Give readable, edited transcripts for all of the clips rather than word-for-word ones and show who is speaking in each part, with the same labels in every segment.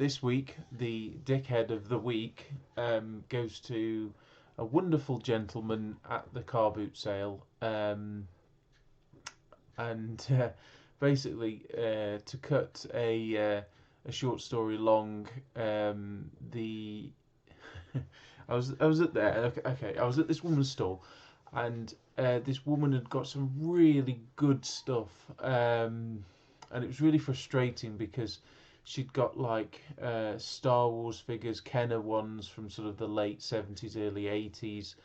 Speaker 1: this week, the Dickhead of the week goes to a wonderful gentleman at the carboot sale, and basically, to cut a short story long, the I was at there. Okay, I was at this woman's stall, and this woman had got some really good stuff, and it was really frustrating because she'd got like Star Wars figures, Kenner ones from sort of the late 70s, early 80s,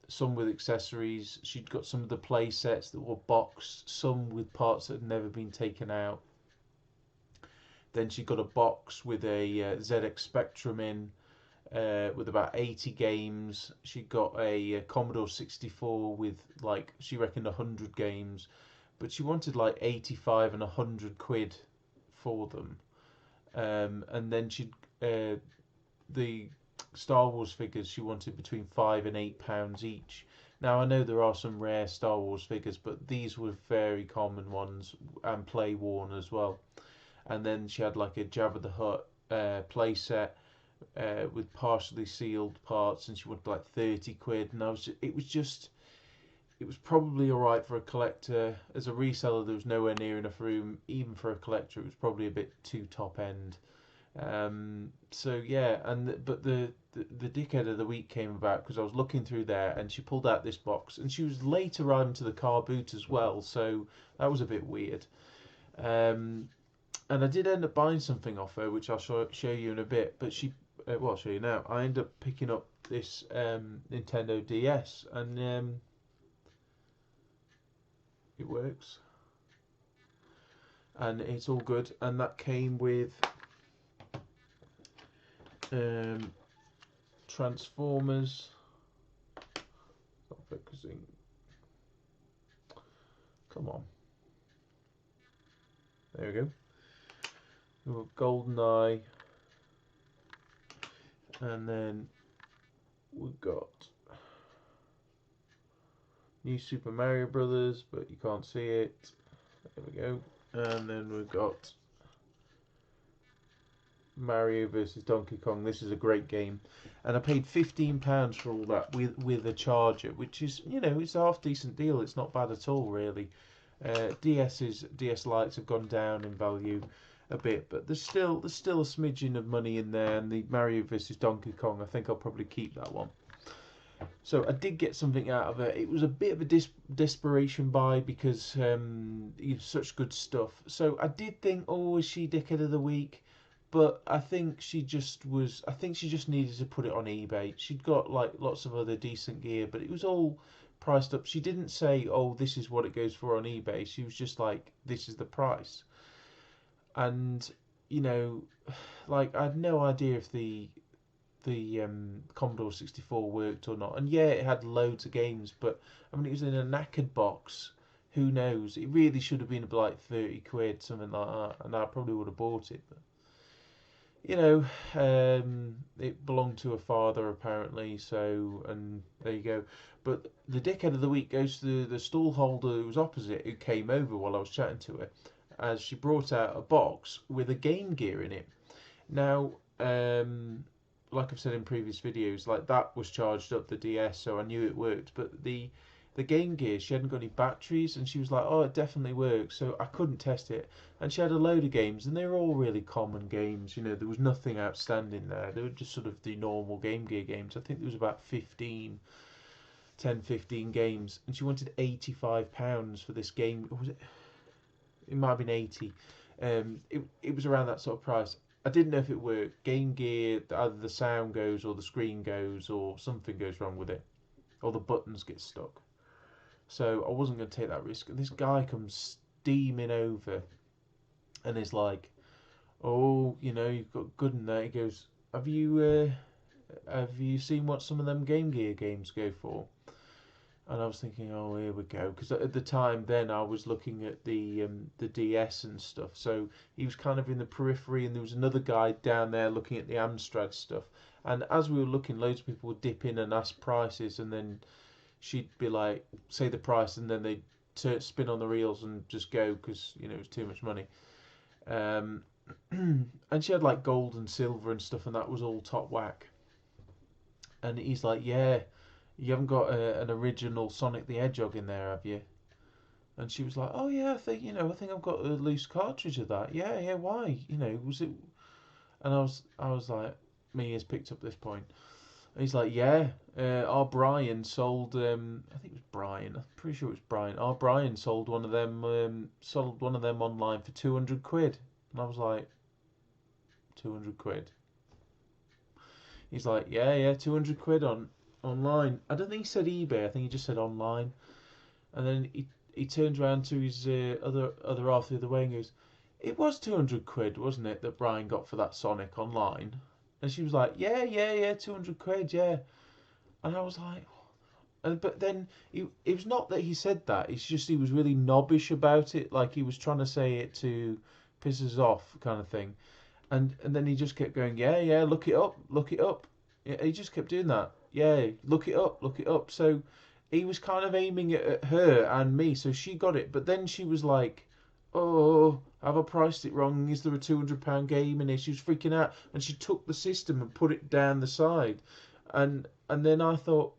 Speaker 1: some with accessories. She'd got some of the play sets that were boxed, some with parts that had never been taken out. Then she got a box with a ZX Spectrum in, with about 80 games. She got a Commodore 64 with, like, she reckoned 100 games, but she wanted like 85 and 100 quid for them. And then the Star Wars figures she wanted between £5 and £8 each. Now I know there are some rare Star Wars figures, but these were very common ones and play worn as well. And then she had like a Jabba the Hutt play set with partially sealed parts, and she wanted like 30 quid. And it was probably alright for a collector. As a reseller, there was nowhere near enough room. Even for a collector, it was probably a bit too top end. So yeah, but the dickhead of the week came about because I was looking through there, and she pulled out this box, and she was late arriving to the car boot as well, so that was a bit weird. And I did end up buying something off her, which I'll show you in a bit. But well, I'll show you now. I ended up picking up this Nintendo DS, and it works, and it's all good. And that came with Transformers. Not focusing. Come on. There we go. We've got GoldenEye, and then we've got New Super Mario Brothers, but you can't see it. There we go. And then we've got Mario versus Donkey Kong. This is a great game, and I paid £15 for all that with a charger, which is, it's a half decent deal. It's not bad at all, really. DS Lites have gone down in value a bit, but there's still a smidgen of money in there. And the Mario vs Donkey Kong, I think I'll probably keep that one. So I did get something out of it. It was a bit of a desperation buy because such good stuff. So I did think, oh, is she dickhead of the week? But I think she just was. I think she just needed to put it on eBay. She'd got like lots of other decent gear, but it was all priced up. She didn't say, oh, this is what it goes for on eBay. She was just like, this is the price. And like, I had no idea if the Commodore 64 worked or not. And yeah, it had loads of games, but I mean, it was in a knackered box. Who knows? It really should have been like 30 quid, something like that, and I probably would have bought it. But it belonged to a father apparently, so, and there you go. But the dickhead of the week goes to the stall holder who was opposite, who came over while I was chatting to her, as she brought out a box with a Game Gear in it. Now, like I've said in previous videos, like, that was charged up the DS, so I knew it worked. But the Game Gear, she hadn't got any batteries, and she was like, oh, it definitely works. So I couldn't test it. And she had a load of games, and they were all really common games. There was nothing outstanding there. They were just sort of the normal Game Gear games. I think there was about 10, 15 games, and she wanted £85 for this game. Or was it? It might have been 80. It was around that sort of price. I didn't know if it worked. Game Gear, either the sound goes or the screen goes or something goes wrong with it, or the buttons get stuck. So I wasn't going to take that risk. And this guy comes steaming over and is like, oh, you've got good in there. He goes, have you seen what some of them Game Gear games go for? And I was thinking, oh, here we go. Because at the time then, I was looking at the DS and stuff. So he was kind of in the periphery, and there was another guy down there looking at the Amstrad stuff. And as we were looking, loads of people would dip in and ask prices, and then she'd be like, say the price, and then they'd spin on the reels and just go because, it was too much money. and she had like gold and silver and stuff, and that was all top whack. And he's like, yeah, you haven't got an original Sonic the Hedgehog in there, have you? And she was like, oh yeah, I think I've got a loose cartridge of that. Yeah, yeah, why? Was it? And I was like, me has picked up this point. And he's like, yeah, our Brian sold. I think it was Brian. I'm pretty sure it was Brian. Our Brian sold one of them. Sold one of them online for 200 quid. And I was like, 200 quid. He's like, yeah, yeah, 200 quid online. I don't think he said eBay. I think he just said online. And then he turns around to his other half the other way and goes, it was 200 quid, wasn't it, that Brian got for that Sonic online? And she was like, yeah, yeah, yeah, 200 quid, yeah. And I was like, but then it was not that he said that. It's just he was really knobbish about it, like he was trying to say it to piss us off, kind of thing. And then he just kept going, yeah, yeah, look it up, look it up. Yeah, he just kept doing that. Yeah, look it up, look it up. So he was kind of aiming it at her and me, so she got it. But then she was like, oh, have I priced it wrong? Is there a £200 game in it? She was freaking out, and she took the system and put it down the side. And then I thought,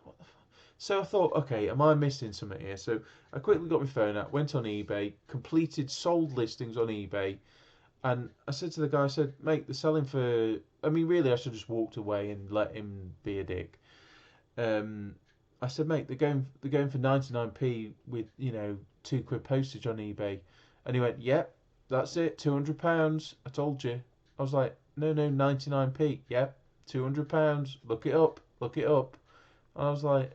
Speaker 1: what the fuck? So I thought, okay, am I missing something here? So I quickly got my phone out, went on eBay, completed sold listings on eBay, and I said to the guy, I said, mate, they're selling for. I mean, really, I should have just walked away and let him be a dick. Um, I said, mate, they're going for 99p with £2 postage on eBay, and he went, yep, that's it, £200. I told you. I was like, no, no, 99p. Yep, £200. Look it up, look it up. And I was like,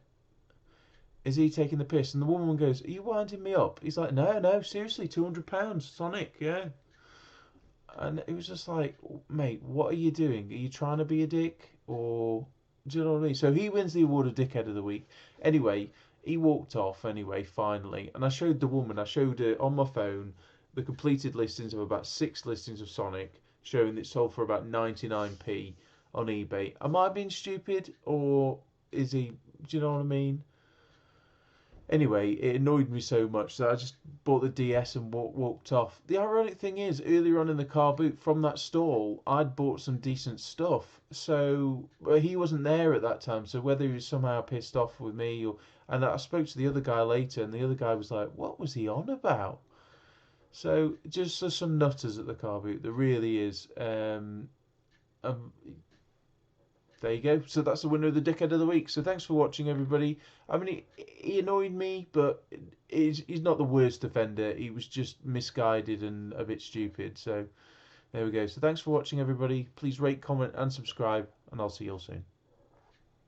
Speaker 1: is he taking the piss? And the woman goes, are you winding me up? He's like, no, no, seriously, £200, Sonic, yeah. And it was just like, mate, what are you doing? Are you trying to be a dick? Or, do you know what I mean? So he wins the award of Dickhead of the Week. Anyway, he walked off anyway, finally. And I showed the woman, I showed her on my phone the completed listings of about 6 listings of Sonic, showing it sold for about 99p on eBay. Am I being stupid? Or is he, do you know what I mean? Anyway, it annoyed me so much that I just bought the DS and walked off. The ironic thing is, earlier on in the car boot from that stall, I'd bought some decent stuff. So he wasn't there at that time. So whether he was somehow pissed off with me, and I spoke to the other guy later, and the other guy was like, "What was he on about?" So just some nutters at the car boot. There really is. Um, there you go. So that's the winner of the Dickhead of the Week. So thanks for watching, everybody. I mean, he annoyed me, but he's not the worst offender. He was just misguided and a bit stupid. So there we go. So thanks for watching, everybody. Please rate, comment, and subscribe, and I'll see you all soon.